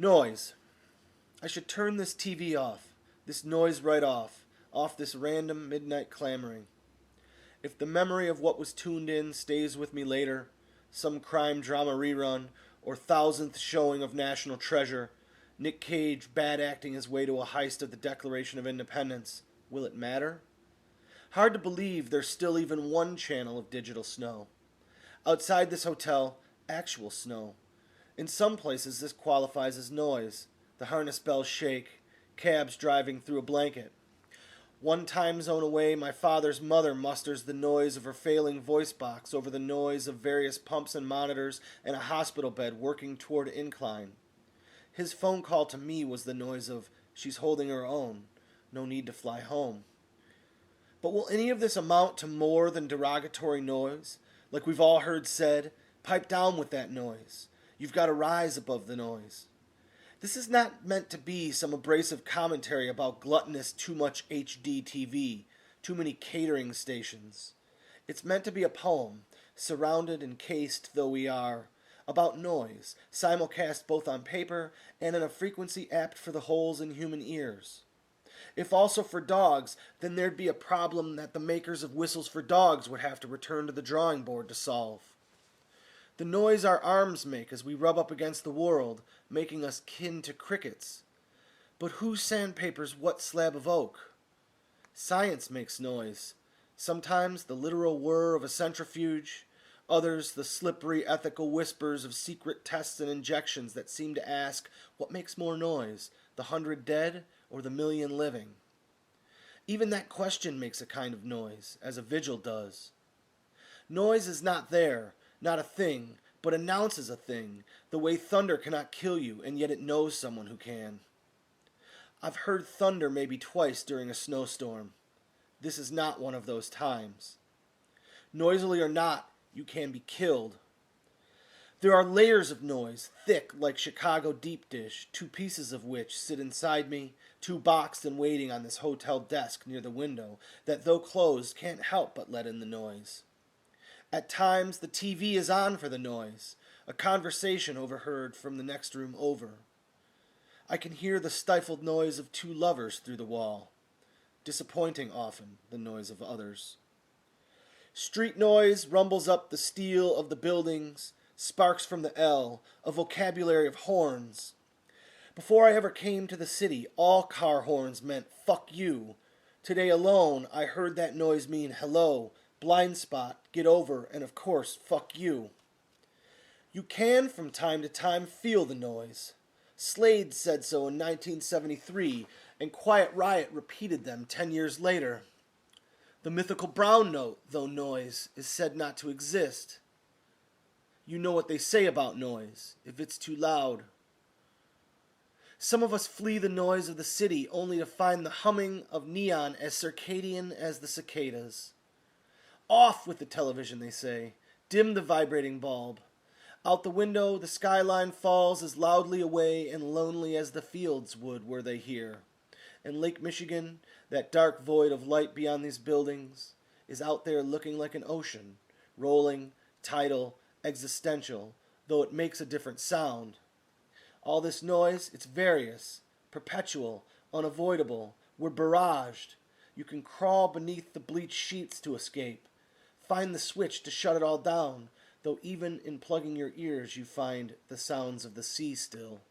Noise. I should turn this TV off, this noise right off this random midnight clamoring. If the memory of what was tuned in stays with me later, some crime drama rerun, or thousandth showing of National Treasure, Nick Cage bad acting his way to a heist of the Declaration of Independence, will it matter? Hard to believe there's still even one channel of digital snow. Outside this hotel, actual snow. In some places this qualifies as noise. The harness bells shake, cabs driving through a blanket. One time zone away, my father's mother musters the noise of her failing voice box over the noise of various pumps and monitors and a hospital bed working toward incline. His phone call to me was the noise of, she's holding her own, no need to fly home. But will any of this amount to more than derogatory noise? Like we've all heard said, pipe down with that noise. You've got to rise above the noise. This is not meant to be some abrasive commentary about gluttonous too much HD TV, too many catering stations. It's meant to be a poem, surrounded and cased though we are, about noise, simulcast both on paper and in a frequency apt for the holes in human ears. If also for dogs, then there'd be a problem that the makers of whistles for dogs would have to return to the drawing board to solve. The noise our arms make as we rub up against the world, making us kin to crickets. But who sandpapers what slab of oak? Science makes noise. Sometimes the literal whir of a centrifuge, others the slippery ethical whispers of secret tests and injections that seem to ask what makes more noise, the 100 dead or the million living. Even that question makes a kind of noise, as a vigil does. Noise is not there, not a thing, but announces a thing, the way thunder cannot kill you, and yet it knows someone who can. I've heard thunder maybe twice during a snowstorm. This is not one of those times. Noisily or not, you can be killed. There are layers of noise, thick like Chicago deep dish, 2 pieces of which sit inside me, 2 boxed and waiting on this hotel desk near the window, that though closed can't help but let in the noise. At times, the TV is on for the noise, a conversation overheard from the next room over. I can hear the stifled noise of 2 lovers through the wall. Disappointing often, the noise of others. Street noise rumbles up the steel of the buildings, sparks from the L, a vocabulary of horns. Before I ever came to the city, all car horns meant fuck you. Today alone, I heard that noise mean hello, blind spot, get over, and of course, fuck you. You can from time to time feel the noise. Slade said so in 1973, and Quiet Riot repeated them 10 years later. The mythical brown note, though noise, is said not to exist. You know what they say about noise, if it's too loud. Some of us flee the noise of the city only to find the humming of neon as circadian as the cicadas. Off with the television, they say. Dim the vibrating bulb. Out the window, the skyline falls as loudly away and lonely as the fields would were they here. And Lake Michigan, that dark void of light beyond these buildings, is out there looking like an ocean, rolling, tidal, existential, though it makes a different sound. All this noise, it's various, perpetual, unavoidable. We're barraged. You can crawl beneath the bleached sheets to escape. Find the switch to shut it all down, though even in plugging your ears you find the sounds of the sea still.